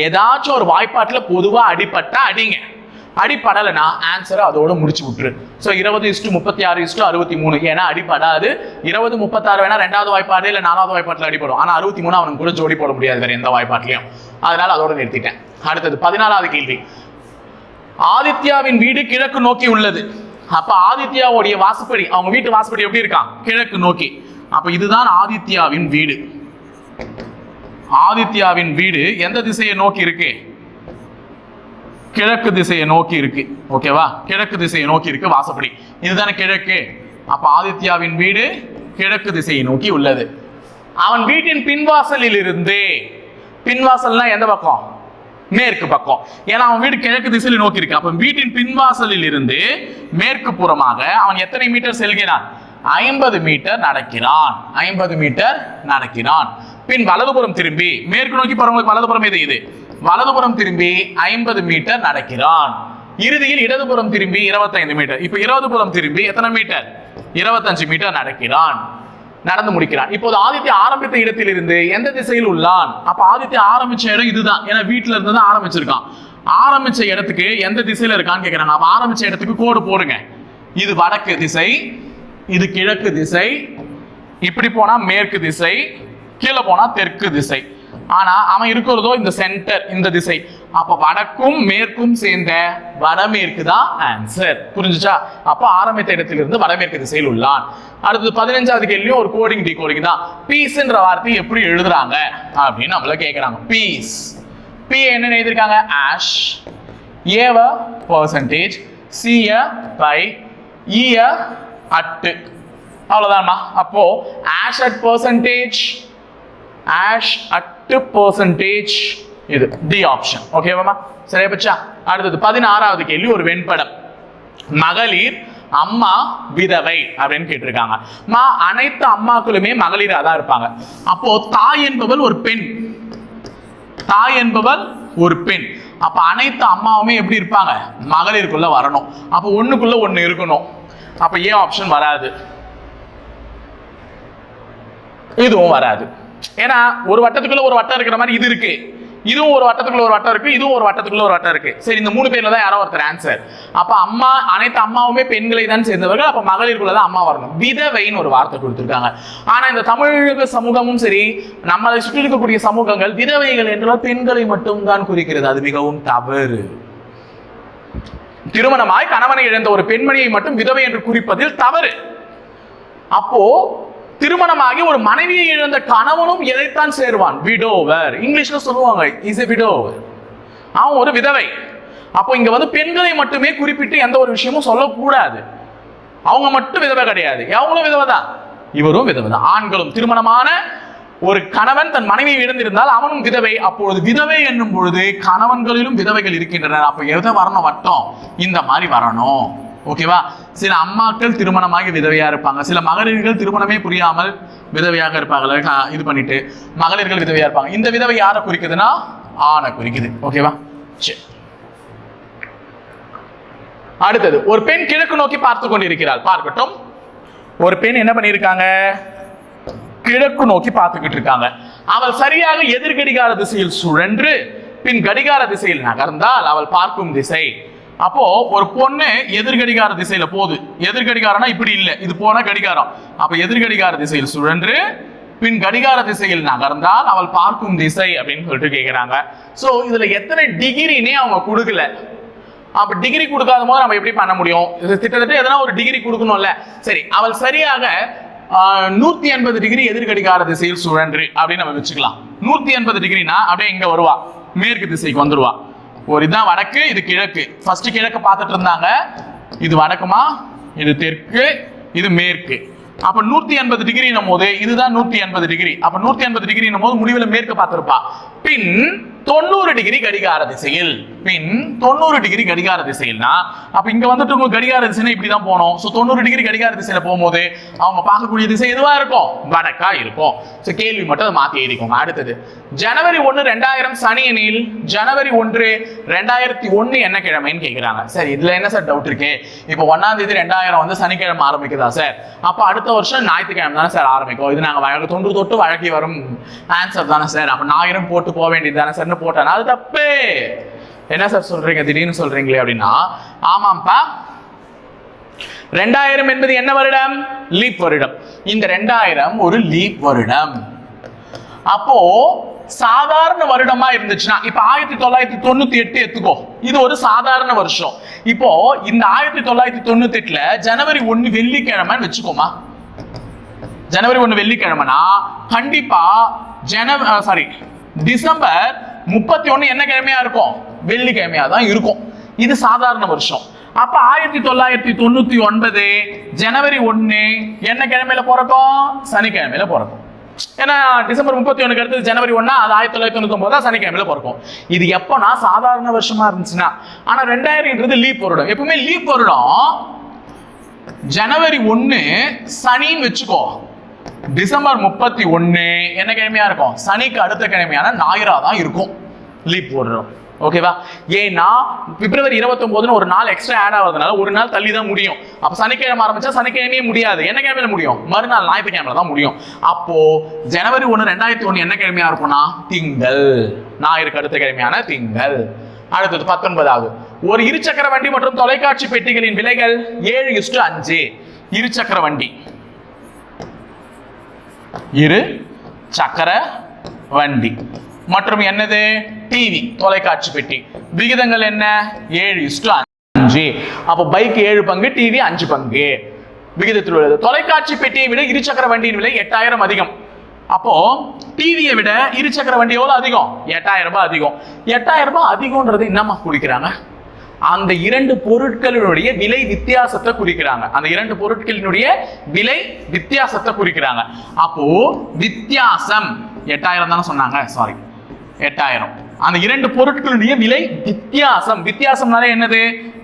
ஏதாச்சும் ஒரு வாய்ப்பாட்டுல பொதுவா அடிப்பட்டா அடிங்க, அடிப்படலைன்னா ஆன்சரை அதோட முடிச்சு விட்டுரு. ஸோ 20:36:63. ஏன்னா அடிப்படாது. 20 36 வேணா ரெண்டாவது வாய்ப்பாடு இல்லை 4வது வாய்ப்பாட்டில் அடிப்படும். ஆனால் 63 அவனுக்கு கூட ஜோடி போட முடியாது வேற எந்த வாய்ப்பாட்டிலையும். அதனால அதோட நிறுத்திட்டேன். அடுத்தது 14வது கேள்வி. ஆதித்யாவின் வீடு கிழக்கு நோக்கி உள்ளது. அப்ப ஆதித்யாவுடைய வாசப்படி, அவங்க வீட்டு வாசப்படி எப்படி இருக்கான்? கிழக்கு நோக்கி. அப்ப இதுதான் ஆதித்யாவின் வீடு. ஆதித்யாவின் வீடு எந்த திசையை நோக்கி இருக்கு? கிழக்கு திசையை நோக்கி இருக்கு. ஓகேவா? கிழக்கு திசையை நோக்கி இருக்கு வாசப்படி. இதுதானே கிழக்கு. அப்ப ஆதித்யாவின் வீடு கிழக்கு திசையை நோக்கி உள்ளது. அவன் வீட்டின் பின்வாசலில் இருந்து, பின்வாசல்னா எந்த பக்கம்? மேற்கு பக்கம். ஏன்னா அவன் வீடு கிழக்கு திசையில் நோக்கி இருக்கு. அப்ப வீட்டின் பின்வாசலில் இருந்து மேற்கு புறமாக அவன் எத்தனை மீட்டர் செல்கிறான்? 50 மீட்டர் நடக்கிறான். 50 மீட்டர் நடக்கிறான். பின் வலதுபுறம் திரும்பி, மேற்கு நோக்கி போறவங்களுக்கு வலதுபுறம் இது வலதுபுறம் திரும்பி 50 மீட்டர் நடக்கிறான். இறுதியில் இடதுபுறம் திரும்பி 25 மீட்டர். இப்ப இடதுபுறம் திரும்பி எத்தனை மீட்டர்? 25 மீட்டர் நடக்கிறான், நடந்து முடிக்கிறான். இப்போது ஆதித்யா ஆரம்பித்த இடத்தில் இருந்து எந்த திசையில் உள்ளான்? அப்ப ஆதித்யா ஆரம்பிச்ச இடம் இதுதான். ஏன்னா வீட்டுல இருந்து தான் ஆரம்பிச்சிருக்கான். ஆரம்பிச்ச இடத்துக்கு எந்த திசையில இருக்கான்னு கேட்கிறாங்க. அப்ப ஆரம்பிச்ச இடத்துக்கு கோடு போடுங்க. இது வடக்கு திசை, இது கிழக்கு திசை, இப்படி போனா மேற்கு திசை, கீழே போனா தெற்கு திசை. ஆனா அவன் இருக்கிறதோ இந்த சென்டர், இந்த திசை. அப்ப வடக்கும் மேற்கும் சேர்ந்த வடமேற்கு தான் ஆன்சர். புரிஞ்சுச்சா? அப்ப ஆரம்பித்த இடத்திலிருந்து வடமேற்கு திசையில் உள்ளான். அடுத்தது 15வது கேள்வியும் ஒரு கோடிங் டீகோடிங் தான். பீஸ்ன்ற வார்த்தை எப்படி எழுதுறாங்க அப்படின்னு நம்மள கேட்கறாங்க. பீஸ் P என்ன எழுதிருக்காங்க ash, A percentage, C by, E at. அவ்வளவுதான்மா. அப்போ ash at percentage, ash at percentage, இது D ஆப்ஷன். ஓகேவாமா? சரியா பச்சா? அடுத்தது 16வது கேள்வி ஒரு வெண்படம். மகளிர் அம்மா விதவை அப்படின்னு கேட்டிருக்காங்க. அனைத்து அம்மாக்களுமே மகளிரா தான் இருப்பாங்க. அப்போ தாய் என்பவள் ஒரு பெண், தாய் என்பவள் ஒரு பெண். அப்ப அனைத்து அம்மாவுமே எப்படி இருப்பாங்க? மகளிருக்குள்ள வரணும். அப்ப ஒண்ணுக்குள்ள ஒண்ணு இருக்கணும். அப்ப ஏ ஆப்ஷன் வராது, இதுவும் வராது. ஏன்னா ஒரு வட்டத்துக்குள்ள ஒரு வட்டம் இருக்கிற மாதிரி இது இருக்கு, இதுவும் ஒரு வட்டத்துக்குள்ள ஒரு வட்டம் இருக்கு, இதுவும் ஒரு வட்டத்துக்குள்ள ஒரு வட்டம் இருக்கு. சரி, இந்த 3 பேர்ல தான் யாரோ ஒருத்தர் ஆன்சர். அப்ப அம்மா, அனைத்து அம்மாவுமே பெண்களை தான் சேர்ந்தவர்கள். அப்ப மகளிருக்குள்ளதான் அம்மா வரணும். விதவைன்னு ஒரு வார்த்தை கொடுத்திருக்காங்க. ஆனா இந்த தமிழக சமூகமும் சரி, நம்மளை சுற்றி இருக்கக்கூடிய சமூகங்கள் விதவைகள் என்றால் பெண்களை மட்டும் தான் குறிக்கிறது. அது மிகவும் தவறு. திருமணமாய் கணவனை இழந்த ஒரு பெண்மணியை மட்டும் விதவை என்று குறிப்பதில் தவறு. அப்போ திருமணமாகி ஒரு மனைவியை இழந்த கணவனும் எதைத்தான் சேருவான்? விடோவர். இங்கிலீஷ்ல சொல்லுவாங்க இஸ் எ விடோவர். அவன் ஒரு விதவை. அப்போ இங்க வந்து பெண்களை மட்டுமே குறிப்பிட்டு எந்த ஒரு விஷயமும் சொல்லக்கூடாது. அவங்க மட்டும் விதவை கிடையாது, அவங்களும் விதவை தான், இவரும் விதவை தான். ஆண்களும் திருமணமான ஒரு கணவன் தன் மனைவியை இழந்திருந்தால் அவனும் விதவை. அப்பொழுது விதவை என்னும் பொழுது கணவன்களிலும் விதவைகள் இருக்கின்றனர். அப்போ எதை வரணும்? வட்டம் இந்த மாதிரி வரணும். ஓகேவா? சில அம்மாக்கள் திருமணமாகி விதவையா இருப்பாங்க, சில மகளிர்கள் திருமணமே புரியாமல் விதவையாக இருப்பாங்க. இது பண்ணிட்டு மகளிர்கள் விதவையா இருப்பாங்க. இந்த விதவை யாரை குறிக்குதுன்னா ஆணை குறிக்குது. ஓகேவா? சரி, அடுத்தது ஒரு பெண் கிழக்கு நோக்கி பார்த்து கொண்டிருக்கிறாள். பார்க்கட்டும். ஒரு பெண் என்ன பண்ணியிருக்காங்க? கிழக்கு நோக்கி பார்த்துக்கிட்டு இருக்காங்க. அவள் சரியாக எதிர்கடிகார திசையில் சுழன்று பின் கடிகார திசையில் நகர்ந்தால் அவள் பார்க்கும் திசை. அப்போ ஒரு பொண்ணு எதிர்கடிகார திசையில போகுது. எதிர்கடிகாரம்னா இப்படி இல்லை, இது போன கடிகாரம். அப்ப எதிர்கடிகார திசையில் சுழன்று பின் கடிகார திசையில் நகர்ந்தால் அவள் பார்க்கும் திசை அப்படின்னு சொல்லிட்டு கேட்கிறாங்க. சோ இதுல எத்தனை டிகிரினே அவங்க கொடுக்கல. அப்ப டிகிரி கொடுக்காத போது நம்ம எப்படி பண்ண முடியும்? கிட்டத்தட்ட எதனா ஒரு டிகிரி கொடுக்கணும்ல. சரி, அவள் சரியாக 180 டிகிரி எதிர்கடிகார திசையில் சுழன்று அப்படின்னு நம்ம வச்சுக்கலாம். 180 டிகிரினா அப்படியே இங்க வருவா, மேற்கு திசைக்கு வந்துருவா. ஒரு இதுதான் வடக்கு, இது கிழக்கு. ஃபர்ஸ்ட் கிழக்கு பார்த்துட்டு இருந்தாங்க, இது வடக்குமா, இது தெற்கு, இது மேற்கு. அப்ப 180 டிகிரி போது இதுதான் 180 டிகிரி. அப்ப 180 டிகிரி போது முடிவில் மேற்கு பார்த்திருப்பா. பின் 90 டிகிரி கடிகார திசையில், பின் 90 டிகிரி கடிகார திசையில்னா அப்ப இங்க வந்துட்டு உங்க கடிகார திசைனா இப்படிதான் போனோம். சோ 90 டிகிரி கடிகார திசையில போகும்போது அவங்க பார்க்கக்கூடிய திசை எதுவா இருக்கும்? வடக்கா இருக்கும். சோ கேள்வி மட்டும் அதை மாத்தி எழுதிக்கோங்க. அடுத்தது ஜனவரி 1 2000 சனி எனில் ஜனவரி 1 2001 என்ன கிழமைன்னு கேட்கிறாங்க. சார் இதுல என்ன சார் டவுட் இருக்கு? இப்போ 1ஆம் தேதி 2000 வந்து சனிக்கிழமை ஆரம்பிக்குதா சார்? அப்ப அடுத்த வருஷம் ஞாயிற்றுக்கிழமை தானே சார் ஆரம்பிக்கும். இது நாங்க தொன்று தொட்டு வழக்கி வரும் ஆன்சர் தானே சார். அப்ப ஞாயிறும் போட்டு போக வேண்டியது தானே சார் போட்டேன். அது தப்பு. என்ன சார் சொல்றீங்க திடீர்னு சொல்றீங்களே அப்படின்னா, ஆமாம்பா 2000 என்பது என்ன வருடம்? லீப் வருடம். இந்த 2000 ஒரு லீப் வருடம். அப்போ சாதாரண வருடமா இருந்துச்சுன்னா இப்ப 1998 எடுத்துக்கோ, இது ஒரு சாதாரண வருஷம். இப்போ இந்த 1998ல ஜனவரி 1 வெள்ளிக்கிழமைன்னு வச்சுக்கோமா. ஜனவரி 1 வெள்ளிக்கிழமைனா கண்டிப்பா டிசம்பர் 31 என்ன கிழமையா இருக்கும்? வெள்ளிக்கிழமையா தான் இருக்கும். இது சாதாரண வருஷம். அப்ப 1999 ஜனவரி 1 என்ன கிழமையில பிறக்கும்? சனிக்கிழமையில பிறக்கும். ஏன்னா டிசம்பர் 31 அடுத்து ஜனவரி 1 அது 1999 சனிக்கிழமையில பிறக்கும். இது எப்பனா சாதாரண வருஷமா இருந்துச்சுன்னா. ஆனா 2000ன்றது லீப் வருடம். எப்பவுமே லீப் வருடம் ஜனவரி 1 சனின்னு வச்சுக்கோ, டிசம்பர் 31 என்ன கிழமையா இருக்கும்? சனிக்கு அடுத்த கிழமையான ஞாயிறா தான் இருக்கும் லீப் வருடம். ஓகேவா? ஏன்னா பிப்ரவரி 29 ஒரு நாள் எக்ஸ்ட்ரா ஆட் ஆகுறதுனால ஒரு நாள் தள்ளி தான் முடியும். அப்ப சனிக்கிழமை ஆரம்பிச்சா சனிக்கிழமையே முடியாது. என்ன கிழமையில முடியும்? மறுநாள் ஞாயிற்றுக்கிழமையில தான் முடியும். அப்போ ஜனவரி 1 2001 என்ன கிழமையா இருக்கும்னா திங்கள், ஞாயிறுக்கு அடுத்த கிழமையான திங்கள். அடுத்தது 19வது ஒரு இருசக்கர வண்டி மற்றும் தொலைக்காட்சி பெட்டிகளின் விலைகள் 7:5. இருசக்கர வண்டி, இரு சக்கர வண்டி மற்றும் என்னது? டிவி, தொலைக்காட்சி பெட்டி. விகிதங்கள் என்ன? 7:5. அப்ப பைக் 7 பங்கு, டிவி 5 பங்கு விகிதத்தில் உள்ளது. தொலைக்காட்சி பெட்டியை விட இருசக்கர வண்டியின் விலை 8000 அதிகம். அப்போ டிவியை விட இருசக்கர வண்டி எவ்வளவு அதிகம்? 8000 ரூபாய் அதிகம். 8000 ரூபாய் அதிகம்ன்றது என்னமா குறிக்கிறாங்க? அந்த இரண்டு பொருட்களுடைய விலை வித்தியாசத்தை குறிக்கிறாங்க. அந்த இரண்டு பொருட்களினுடைய விலை வித்தியாசத்தை குறிக்கிறாங்க. அப்போ வித்தியாசம் 8000 தானே சொன்னாங்க, சாரி 8000. அந்த இரண்டு பொருட்களுடைய விலை வித்தியாசம். வித்தியாசம்னாலே என்னது?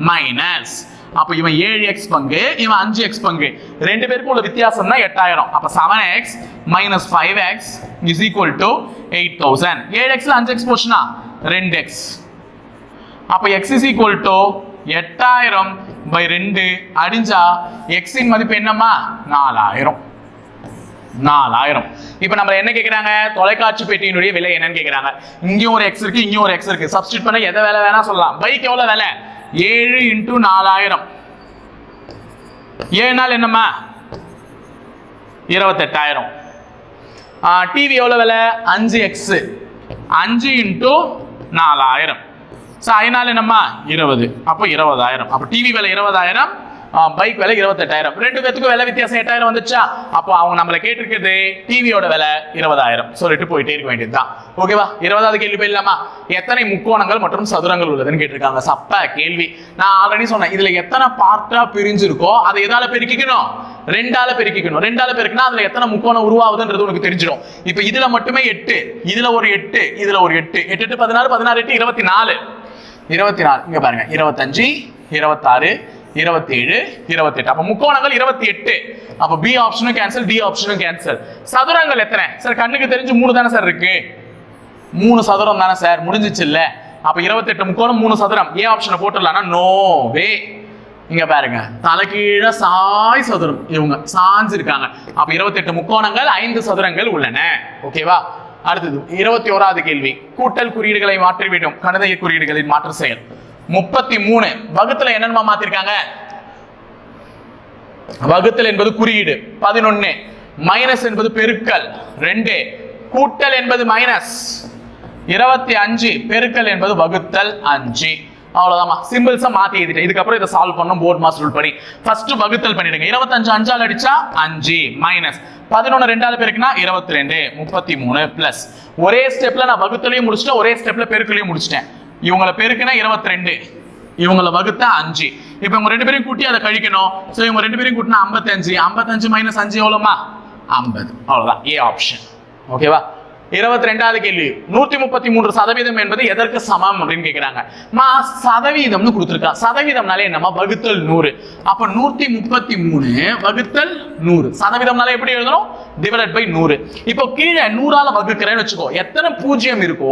மைனஸ். அப்ப இவன் 7x பங்கு, இவன் 5x பங்கு, ரெண்டு பேருக்கும் உள்ள வித்தியாசம் தான் 8000. அப்ப 7x minus 5x is equal to 8000. 7x ல 5x போச்சுனா 2x. அப்ப x is equal to 8000 by 2 அடிஞ்சா x இன் மதிப்பு என்னமா? 4000. 4000. இப்ப நம்ம என்ன கேக்குறாங்க? தொலைக்காட்சி பெட்டியினுடைய விலை என்னன்னு கேக்குறாங்க. இங்கேயும் ஒரு x இருக்கு, இங்கேயும் ஒரு x இருக்கு. சப்ஸ்டிட்யூட் பண்ண எதை வேலை வேணா சொல்லலாம். பைக் எவ்வளவு விலை? 7 into 4000. 7 நாள் என்னம்மா? 28000. டிவி எவ்வளவு விலை? 5x. 5 into 4000. 5 நாள் என்னம்மா? 20. அப்போ 20000. அப்போ டிவி விலை 20000, பைக் விலை 28000. ரெண்டு பேத்துக்கும் விலை வித்தியாசம் 8000 வந்துச்சா? அப்போ அவங்க நம்மள கேட்டிருக்கிறது டிவியோட விலை 20000 சொல்லிட்டு போயிட்டே இருக்க வேண்டியதுதான். ஓகேவா? 20வது கேள்வி போயிடலாமா? எத்தனை முக்கோணங்கள் மற்றும் சதுரங்கள் உள்ளதுன்னு கேட்டிருக்காங்க. சப்ப கேள்வி. நான் ஆல்ரெடி சொன்னேன், இதுல எத்தனை பார்ட்டா பிரிஞ்சிருக்கோ அதை எதால பெருக்கிக்கணும்? 2ஆல பெருக்கிக்கணும். 2ஆல பெருக்கினா அதுல எத்தனை முக்கோணம் உருவாகுதுன்றது உனக்கு தெரிஞ்சிடும். இப்ப இதுல மட்டுமே 8, இதுல ஒரு 8, இதுல ஒரு 8, 8 8 16, 16 8 24. 24 இங்க பாருங்க, 25 26 27 28. அப்ப முக்கோணங்கள் 28. அப்ப பி ஆப்ஷனும் கேன்சல், டி ஆப்ஷனும் கேன்சல். சதுரங்கள் எத்தனை சார்? கண்ணுக்கு தெரிஞ்சு 3 தானே சார் இருக்கு. 3 சதுரம் தானே சார், முடிஞ்சிச்சு இல்ல? அப்ப 28 முக்கோணம் 3 சதுரம். ஏ ஆப்ஷனை போட்டுடலாம். No way. இங்க பாருங்க, தலைகீழ சாய் சதுரம், இவங்க சாஞ்சு இருக்காங்க. அப்ப 28 முக்கோணங்கள் 5 சதுரங்கள் உள்ளன. ஓகேவா? அடுத்தது 21வது கேள்வி. கூட்டல் குறியீடுகளை மாற்றிவிடும் கணித குறியீடுகளின் மாற்று செயல். 33 வகுத்துல என்னென்ன மாத்திருக்காங்க? வகுத்தல் என்பது குறியீடு 11, மைனஸ் என்பது பெருக்கல் 2, கூட்டல் என்பது மைனஸ் 25, பெருக்கல் என்பது வகுத்தல் 5. அவ்வளவுதான். சிம்பிள்ஸா மாத்தி எழுதிட்டேன். இதுக்கப்புறம் இதை சால்வ் பண்ணணும் போர்ட் மாஸ்டர் ரூல் படி. ஃபர்ஸ்ட் வகுத்தல் பண்ணிடுங்க. 25 5ஆல் அடிச்சா 5 மைனஸ் 11 2ஆல் பெருக்கினா 22 33 பிளஸ். ஒரே ஸ்டெப்ல நான் வகுத்தலையும் முடிச்சிட்டேன், ஒரே ஸ்டெப்ல பெருக்கலையும் முடிச்சிட்டேன். இவங்களை பெருக்கினா 22, இவங்களை வகுத்தா 5. இப்ப இவங்க ரெண்டு பேரையும் கூட்டி அதை கழிக்கணும். சோ இவங்க ரெண்டு பேரையும் கூட்டினா 55. 55 மைனஸ் 5 எவ்வளவுமா? 50. அவ்வளவுதான் ஏ ஆப்ஷன். ஓகேவா? 22வது கேள்வி. 133% என்பது எதற்கு சமம் அப்படின்னு கேக்குறாங்க. சதவீதம்னு கொடுத்திருக்கான். சதவீதம்னாலே என்னமா? வகுத்தல் 100. அப்ப 133 வகுத்தல் 100. சதவீதம்னாலே எப்படி எழுதணும்? Divided by 100. இப்போ கீழே 100ஆல வகுக்கிறேன்னு வச்சுக்கோ, எத்தனை பூஜ்ஜியம் இருக்கோ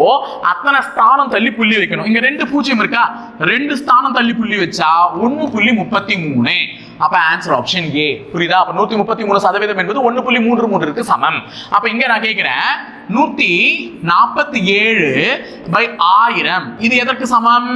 அத்தனை ஸ்தானம் தள்ளி புள்ளி வைக்கணும். இங்க 2 பூஜ்ஜியம் இருக்கா? 2 ஸ்தானம் தள்ளி புள்ளி வச்சா 1.33. அப்ப ஆன்சர் ஆப்ஷன் ஏ. புரியுதா? அப்ப 133% என்பது 1.33க்கு சமம். அப்ப இங்க நான் கேக்குறேன் 147/1000 இது எதற்கு சமம்?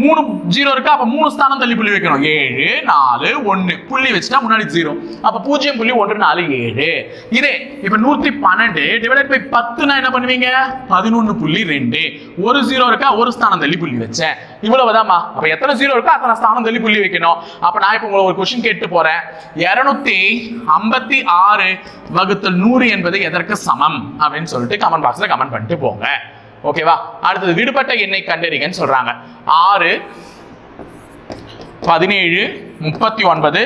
3 0 இருக்கா? அப்ப 3 ஸ்தானம் தள்ளி புள்ளி வைக்கணும். 7 4 1 புள்ளி வச்சுட்டா முன்னாடி 0. அப்ப 0.147. இதே இப்ப 112 டிவைடட் பை 10 என்ன பண்ணுவீங்க? 11.2. ஒரு 0 இருக்கா? ஒரு ஸ்தானம் தள்ளி புள்ளி வச்சேன். இவ்வளவுதான்மா. அப்ப எத்தனை 0 இருக்கோ அத்தனை ஸ்தானம் தள்ளி புள்ளி வைக்கணும். அப்ப நான் இப்ப உங்களுக்கு ஒரு क्वेश्चन கேட்டு போறேன். 256/100 என்பது எதற்கு சமம் அப்படின்னு சொல்லிட்டு கமெண்ட் பாக்ஸ்ல கமெண்ட் பண்ணிட்டு போங்க. ஓகேவா? அடுத்தது விடுபட்ட எண்ணை கண்டறிங்கன்னு சொல்றாங்க. 6 17 39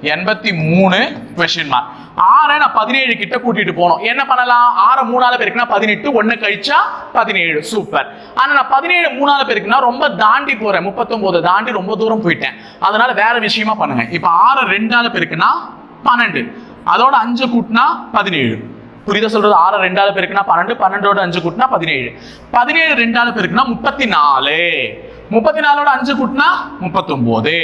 83 क्वेश्चन மார்க். 6 நான் 17 கிட்ட கூட்டிட்டு போறோம். என்ன பண்ணலாம்? 6 3ஆல பெருக்கினா 18, 1 கழிச்சா 17. சூப்பர். ஆனா நான் 17 3ஆல பெருக்கினா ரொம்ப தாண்டி போறேன். 39 தாண்டி ரொம்ப தூரம் போயிட்டேன். அதனால வேற விஷயமா பண்ணுங்க. இப்ப 6 2ஆல பெருக்கினா 12, அதோட 5 கூட்டினா 17. புரியுதா சொல்றது? 6 2ஆல பெருக்கினா 12, 12ஓட 5 கூட்டினா 17, 17 2ஆல பெருக்கினா 34, 34ஓட 5 கூட்டினா 39.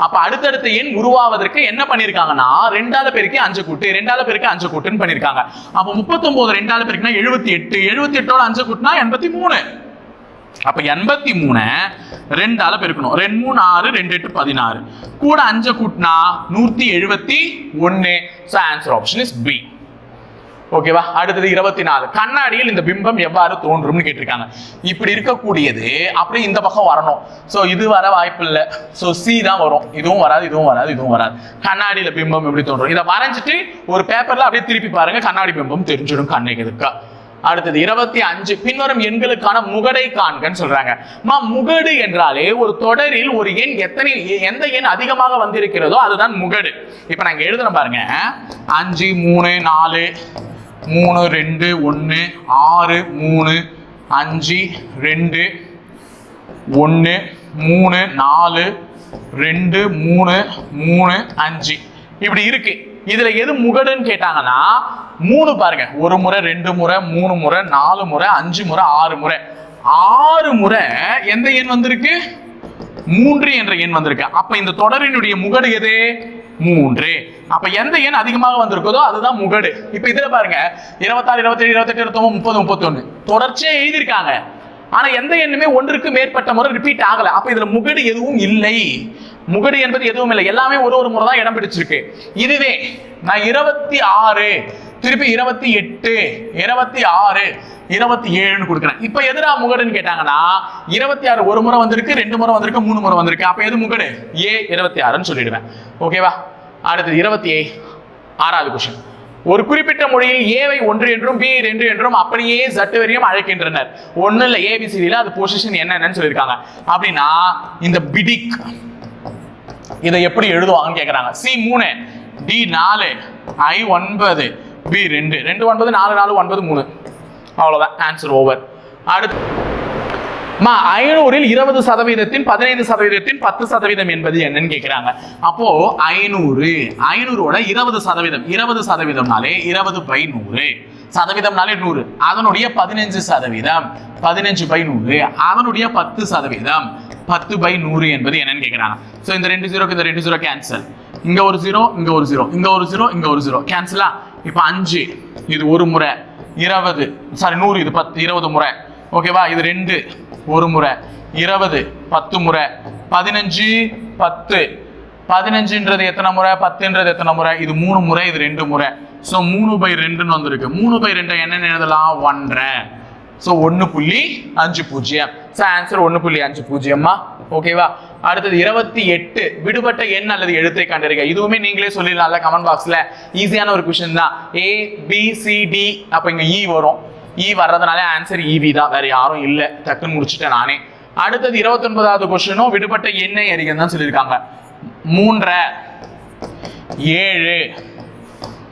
அப்ப அடுத்தடுத்த எண் உருவாவதற்கு என்ன பண்ணிருக்காங்கன்னா 2ஆல பெருக்கி 5 கூட்டு, 2ஆல பெருக்கி 5 கூட்டுன்னு பண்ணிருக்காங்க. அப்ப 39 2ஆல பெருக்கினா 78, 78ஓட 5 கூட்டினா 83. அப்ப 83 2ஆல பெருக்கணும். 2 3 6 2 8 16 கூட 5 கூட்டினா 171. So answer option is B. ஓகேவா? அடுத்தது 24. கண்ணாடியில் இந்த பிம்பம் எவ்வாறு தோன்றும்னு கேட்டிருக்காங்க. இப்படி இருக்கக்கூடியது அப்படியே இந்த பக்கம் வரணும். ஸோ இது வர வாய்ப்பு இல்லை. ஸோ சி தான் வரும். இதுவும் வராது, இதுவும் வராது, இதுவும் வராது. கண்ணாடியில பிம்பம் எப்படி தோன்றும்? இதை வரைஞ்சிட்டு ஒரு பேப்பர்ல அப்படியே திருப்பி பாருங்க, கண்ணாடி பிம்பம் தெரிஞ்சிடும் கண்ணுக்கு இருக்கா. அடுத்தது 25. பின்வரும் எண்களுக்கான முகடை காண்கன்னு சொல்றாங்க. முகடு என்றாலே ஒரு தொடரில் ஒரு எண் எந்த எண் அதிகமாக வந்திருக்கிறதோ அதுதான் முகடு. இப்ப நாங்க எழுதுறோம் பாருங்க, 5 3 4 3 2 1 6 3 5 2 1 3 4 2 3 3 5 இப்படி இருக்கு. இதுல எது முகடுன்னு கேட்டாங்கன்னா 3 பாருங்க, 1 முறை 2 முறை 3 முறை 4 முறை 5 முறை 6 முறை 6 முறை எந்த எண் வந்திருக்கு? 3 என்ற எண் வந்திருக்கு. அப்ப இந்த தொடரினுடைய முகடு எது? 3. அப்ப எந்த எண் அதிகமாக வந்திருக்கதோ அதுதான் முகடு. இப்ப இதுல பாருங்க 26 27 28 29 30 31 தொடர்ச்சியா எழுதியிருக்காங்க. ஆனா எந்த எண்ணுமே ஒன்றுக்கு மேற்பட்ட முறை ரிப்பீட் ஆகல. அப்ப இதுல முகடு எதுவும் இல்லை. முகடு என்பது எதுவும் இல்லை, எல்லாமே ஒரு முறை தான் இடம் பிடிச்சிருக்கு. இதுவே நான் 26 திருப்பி 28 26 27 கொடுக்குறேன். இப்ப எதுடா முகடுன்னு கேட்டாங்கன்னா 26 ஒரு முறை வந்திருக்கு, 2 முறை வந்திருக்கு, 3 முறை வந்திருக்கு. அப்ப எது முகடு? ஏ 26ன்னு சொல்லிடுவேன். ஓகேவா? அடுத்தது 26வது கொஸ்டின். ஒரு குறிப்பிட்ட மொழியில் ஏவை 1 என்றும் பி 2 என்றும் அப்படியே Z வரையும் அழைக்கின்றனர். ஒண்ணு இல்ல, ஏபிசிடில அது பொசிஷன் என்னன்னு சொல்லியிருக்காங்க. அப்படின்னா இந்த பிடிக் இதை எப்படி எழுதுவாங்கன்னு கேக்குறாங்க. சி 3 டி 4 ஐ 9 பி 2 2 9 4 4 9 3 அவ்வளவுதான், ஆன்சர் ஓவர். அடுத்து 500 20% 15% 10% என்பது என்னன்னு கேக்குறாங்க. அப்போ 500 500ஓட 20% 20%னாலே 20/100 சதவீதம்னாலே 100, அதனுடைய 15% 15/100 அதனுடைய 10% 10/100 என்பது என்னன்னு கேக்குறாங்க. சோ இந்த 2 0க்கு இந்த 2 0 கேன்சல். இங்க ஒரு 0 இங்க ஒரு 0 இங்க ஒரு 0 இங்க ஒரு 0 கேன்சலா. இப்போ 5 இது ஒரு முறை 20 சாரி 100 இது 10 20 முறை. ஓகேவா? இது 2 ஒரு முறை 20 10 முறை 15 10 15ன்றது எத்தனை முறை? 10ன்றது எத்தனை முறை? இது 3 முறை, இது 2 முறை. சோ 3/2ன்னு வந்திருக்கு. 3/2 என்னன்னு எழுதலாம்? 1.5. சோ 1.50. So answer 1.50. ஓகேவா? அடுத்தது 28. விடுபட்ட எண் அல்லது எழுத்தை கண்டறிக. இதுவுமே நீங்களே சொல்லிடலாம்ல கமெண்ட் பாக்ஸ்ல. ஈஸியான ஒரு क्वेश्चन தான். A B C D அப்ப இங்க E வரும். E வர்றதுனால ஆன்சர் EV தான், வேற யாரும் இல்ல. டக்குன்னு முடிச்சிட்டேன் நானே. அடுத்தது 29வது क्वेश्चனும் விடுபட்ட எண்ணை அறிகன்னு தான் சொல்லியிருக்காங்க. 3 7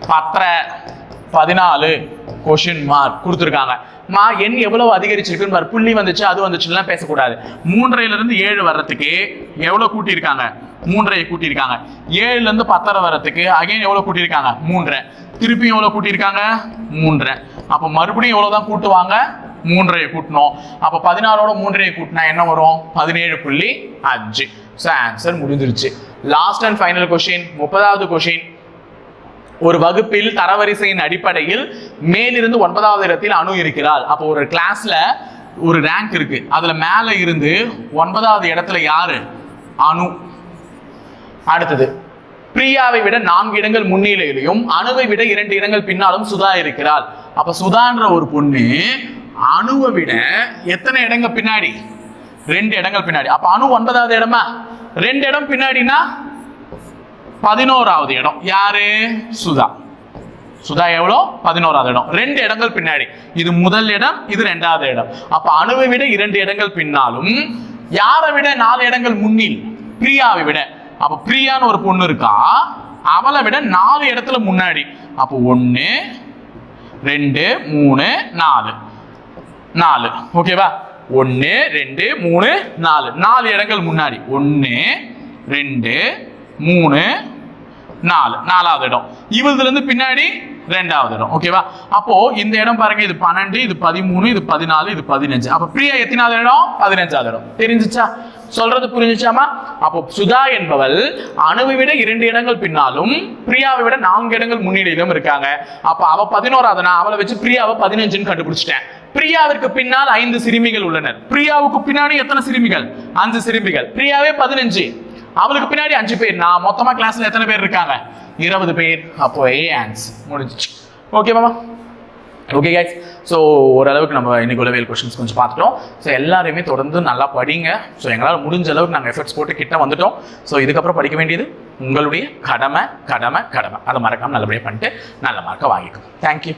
10 14 क्वेश्चन மார்க் கொடுத்திருக்காங்க. எண் எவ்வளவு அதிகரிச்சிருக்குன்னு பாரு. புள்ளி வந்துச்சு அது வந்துச்சுலாம் பேசக்கூடாது. 3ல இருந்து 7 வர்றதுக்கு எவ்வளவு கூட்டியிருக்காங்க? 3 கூட்டியிருக்காங்க. 7ல இருந்து 10 வர்றதுக்கு அகைன் எவ்வளவு கூட்டியிருக்காங்க? 3. திருப்பி எவ்வளவு கூட்டியிருக்காங்க? 3. அப்ப மறுபடியும் எவ்வளவுதான் கூட்டுவாங்க? 3 கூட்டணும். அப்ப 14ஓட 3 கூட்டினா என்ன வரும்? 17.5. சோ ஆன்சர் முடிஞ்சிருச்சு. லாஸ்ட் அண்ட் ஃபைனல் क्वेश्चन 30வது क्वेश्चन. ஒரு வகுப்பில் தரவரிசையின் அடிப்படையில் மேலிருந்து 9வது இடத்தில் அணு இருக்கிறாள். அப்போ ஒரு கிளாஸ்ல ஒரு ரேங்க் இருக்கு, அதுல மேல இருந்து 9வது இடத்துல யாரு? அணு. அடுத்தது பிரியாவை விட 4 இடங்கள் முன்னிலையிலும் அணுவை விட 2 இடங்கள் பின்னாலும் சுதா இருக்கிறாள். அப்ப சுதான்ற ஒரு பொண்ணு அணுவை விட எத்தனை இடங்கள் பின்னாடி? 2 இடங்கள் பின்னாடி. அப்ப அணு 9வது இடமா? 2 இடம் பின்னாடினா 11வது இடம். யாரு? சுதா. சுதா எவ்வளோ? 11வது இடம். 2 இடங்கள் பின்னாடி. இது முதல் இடம், இது 2வது இடம். அப்ப அணுவை விட 2 இடங்கள் பின்னாலும் யாரை விட 4 இடங்கள் முன்னில்? பிரியாவை விட. அப்ப பிரியான்னு ஒரு பொண்ணு இருக்கா, அவளை விட 4 இடத்துல முன்னாடி. அப்போ 1 2 3 4 4. ஓகேவா? 1 2 3 4 4 இடங்கள் முன்னாடி. 1 2 3 4 4வது இடம். இவதுல இருந்து பின்னாடி 2வது இடம். ஓகேவா? அப்போ இந்த இடம் பாருங்க, இது 12 இது 13 இது 14 இது 15. அப்ப பிரியா எத்தனாவது இடம்? 15வது இடம். தெரிஞ்சுச்சா? சொல்றது புரிஞ்சுச்சாமா? அப்போ சுதா என்பவள் அணுவை விட 2 இடங்கள் பின்னாலும் பிரியாவை விட 4 இடங்கள் முன்னிலையிலும் இருக்காங்க. அப்ப அவ 11வது, அவளை வச்சு பிரியாவை 15ன்னு கண்டுபிடிச்சிட்டேன். பிரியாவிற்கு பின்னால் 5 சிறுமிகள் உள்ளனர். பிரியாவுக்கு பின்னாடி எத்தனை சிறுமிகள்? 5 சிறுமிகள். பிரியாவே 15, அவளுக்கு பின்னாடி 5 பேர். நான் மொத்தமா கிளாஸ்ல எத்தனை பேர் இருக்காங்க? 20 பேர். அப்போ ஏ ஆன்சர் முடிஞ்சிச்சு. ஓகே மாமா? ஓகே கைஸ், ஸோ ஓரளவுக்கு நம்ம இன்னைக்கு உளவியல் கொஸ்டின்ஸ் கொஞ்சம் பார்த்துட்டோம். ஸோ எல்லாருமே தொடர்ந்து நல்லா படிங்க. ஸோ எங்களால் முடிஞ்ச அளவுக்கு நாங்கள் எஃபர்ட்ஸ் போட்டு கிட்ட வந்துட்டோம். ஸோ இதுக்கப்புறம் படிக்க வேண்டியது உங்களுடைய கடமை. அதை மறக்காமல் நல்லபடியாக பண்ணிட்டு நல்ல மார்க்கை வாங்கிக்கும். தேங்க்யூ.